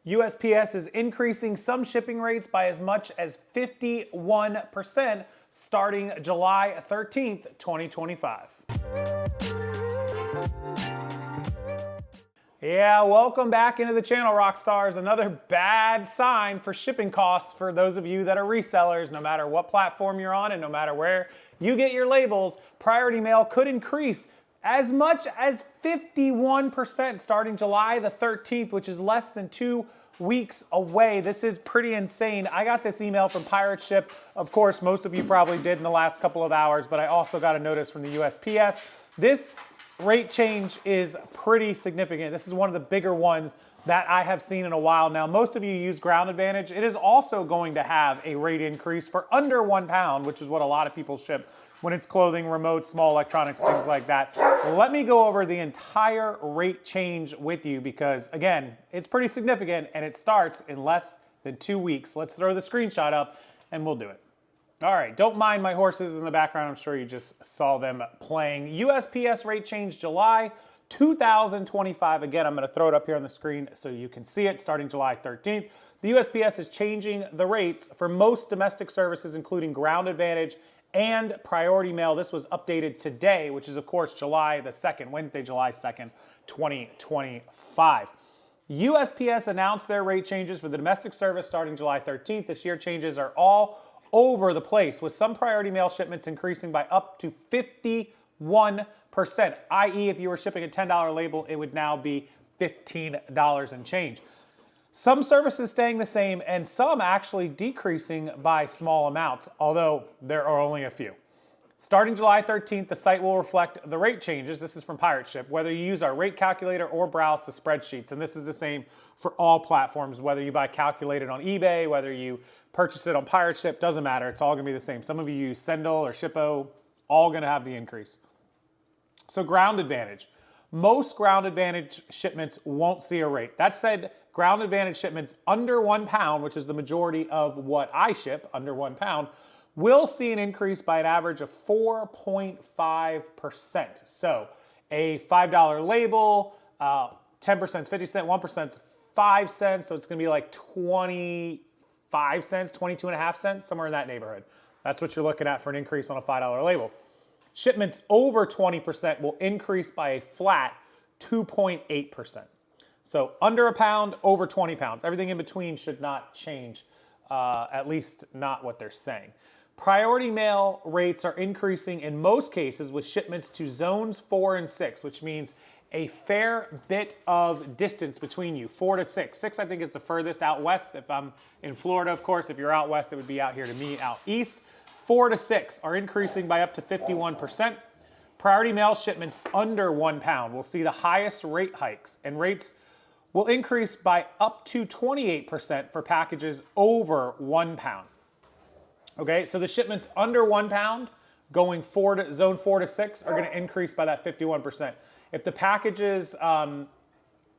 USPS is increasing some shipping rates by as much as 51% starting July 13th, 2025. Yeah, welcome back into the channel, Rockstars. Another bad sign for shipping costs for those of you that are resellers. No matter what platform you're on and no matter where you get your labels, priority mail could increase as much as 51% starting July the 13th, which is less than 2 weeks away. This is pretty insane. I got this email from Pirate Ship. Of course, most of you probably did in the last couple of hours, but I also got a notice from the USPS. This rate change is pretty significant. This is one of the bigger ones that I have seen in a while now. Most of you use Ground Advantage. It is also going to have a rate increase for under 1 pound, which is what a lot of people ship when it's clothing, remote, small electronics, things like that. Let me go over the entire rate change with you because, again, it's pretty significant and it starts in less than 2 weeks. Let's throw the screenshot up and we'll do it. All right, don't mind my horses in the background. I'm sure you just saw them playing. USPS rate change July 2025. Again, I'm going to throw it up here on the screen so you can see it starting July 13th. The USPS is changing the rates for most domestic services, including Ground Advantage and Priority Mail. This was updated today, which is, of course, July the 2nd, Wednesday, July 2nd, 2025. USPS announced their rate changes for the domestic service starting July 13th. This year, changes are all over the place, with some priority mail shipments increasing by up to 51%, i.e. if you were shipping a $10 label, it would now be $15 and change. Some services staying the same and some actually decreasing by small amounts, although there are only a few. Starting July 13th, the site will reflect the rate changes. This is from Pirate Ship, whether you use our rate calculator or browse the spreadsheets. And this is the same for all platforms, whether you buy calculated on eBay, whether you purchase it on Pirate Ship, doesn't matter. It's all gonna be the same. Some of you use Sendle or Shippo, all gonna have the increase. So Ground Advantage. Most Ground Advantage shipments won't see a rate. That said, Ground Advantage shipments under 1 pound, which is the majority of what I ship, under 1 pound, will see an increase by an average of 4.5%. So a $5 label, 10% is 50 cents, 1% is 5 cents, so it's gonna be like 25 cents, 22.5 cents, somewhere in that neighborhood. That's what you're looking at for an increase on a $5 label. Shipments over 20% will increase by a flat 2.8%. So under a pound, over 20 pounds. Everything in between should not change, at least not what they're saying. Priority mail rates are increasing in most cases with shipments to zones 4 and 6, which means a fair bit of distance between you, 4 to 6. 6, I think, is the furthest out west. If I'm in Florida, of course, if you're out west, it would be out here to me, out east. 4 to 6 are increasing by up to 51%. Priority mail shipments under 1 pound will see the highest rate hikes, and rates will increase by up to 28% for packages over 1 pound. Okay, so the shipments under 1 pound going zone 4 to 6 are gonna increase by that 51%. If the packages are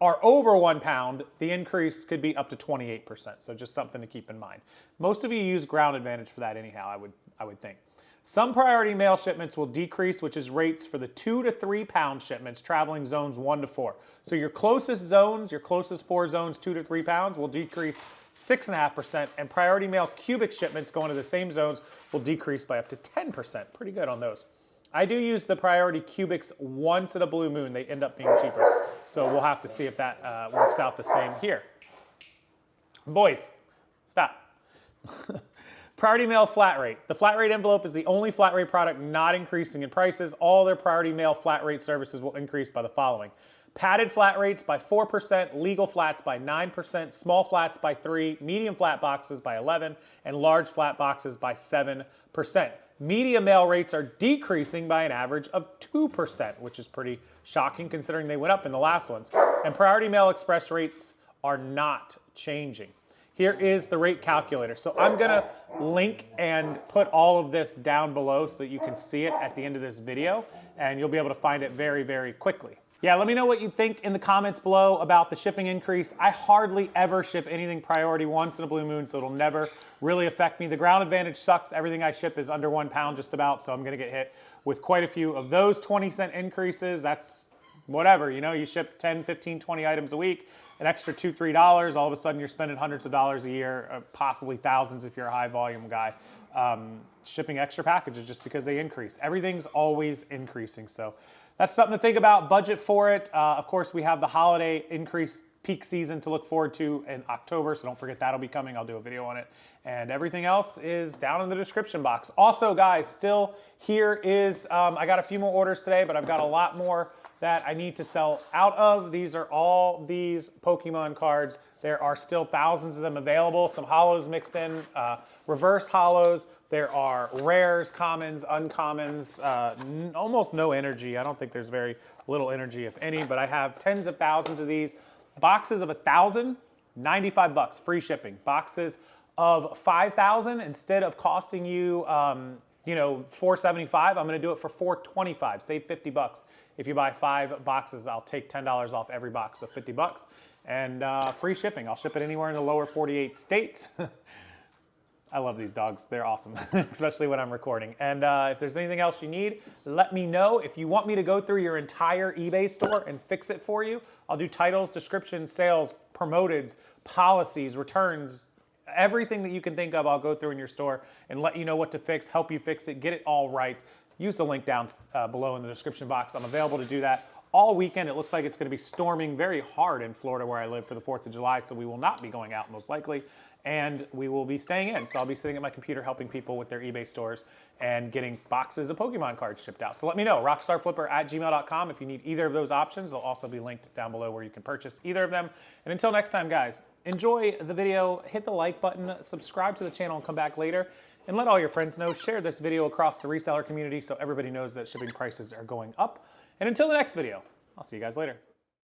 over 1 pound, the increase could be up to 28%. So just something to keep in mind. Most of you use Ground Advantage for that anyhow, I would think. Some priority mail shipments will decrease, which is rates for the 2 to 3 pound shipments traveling zones 1 to 4. So your closest zones, your closest 4 zones, 2 to 3 pounds, will decrease 6.5%, and priority mail cubic shipments going to the same zones will decrease by up to 10%. Pretty good on those. I do use the priority cubics once in a blue moon. They end up being cheaper. So we'll have to see if that works out the same here. Boys, stop. Priority mail flat rate. The flat rate envelope is the only flat rate product not increasing in prices. All their priority mail flat rate services will increase by the following: padded flat rates by 4%, legal flats by 9%, small flats by 3%, medium flat boxes by 11%, and large flat boxes by 7%. Media mail rates are decreasing by an average of 2%, which is pretty shocking considering they went up in the last ones. And priority mail express rates are not changing. Here is the rate calculator. So I'm gonna link and put all of this down below so that you can see it at the end of this video, and you'll be able to find it very, very quickly. Yeah, let me know what you think in the comments below about the shipping increase. I hardly ever ship anything priority once in a blue moon, so it'll never really affect me. The Ground Advantage sucks. Everything I ship is under 1 pound just about, so I'm gonna get hit with quite a few of those 20-cent increases. That's whatever, you know, you ship 10, 15, 20 items a week, an extra $2, $3, all of a sudden you're spending hundreds of dollars a year, possibly thousands if you're a high volume guy, shipping extra packages just because they increase. Everything's always increasing. So that's something to think about, budget for it. Of course, we have the holiday increase peak season to look forward to in October, so don't forget that'll be coming. I'll do a video on it. And everything else is down in the description box. Also, guys, still here is, I got a few more orders today, but I've got a lot more that I need to sell out of. These are all these Pokemon cards. There are still thousands of them available. Some holos mixed in, reverse holos. There are rares, commons, uncommons, almost no energy. I don't think there's very little energy, if any, but I have tens of thousands of these. Boxes of 1,000, 95 bucks, free shipping. Boxes of 5,000, instead of costing you, you know, $4.75, I'm gonna do it for $4.25. Save 50 bucks. If you buy 5 boxes, I'll take $10 off every box, so 50 bucks. And free shipping. I'll ship it anywhere in the lower 48 states. I love these dogs. They're awesome, especially when I'm recording. And if there's anything else you need, let me know. If you want me to go through your entire eBay store and fix it for you, I'll do titles, descriptions, sales, promoteds, policies, returns, everything that you can think of, I'll go through in your store and let you know what to fix, help you fix it, get it all right. Use the link down below in the description box. I'm available to do that all weekend. It looks like it's going to be storming very hard in Florida where I live for the 4th of July, so we will not be going out most likely, and we will be staying in. So I'll be sitting at my computer helping people with their eBay stores and getting boxes of Pokemon cards shipped out. So let me know, rockstarflipper@gmail.com if you need either of those options. They'll also be linked down below where you can purchase either of them. And until next time, guys, enjoy the video, hit the like button, subscribe to the channel and come back later, and let all your friends know. Share this video across the reseller community so everybody knows that shipping prices are going up. And until the next video, I'll see you guys later.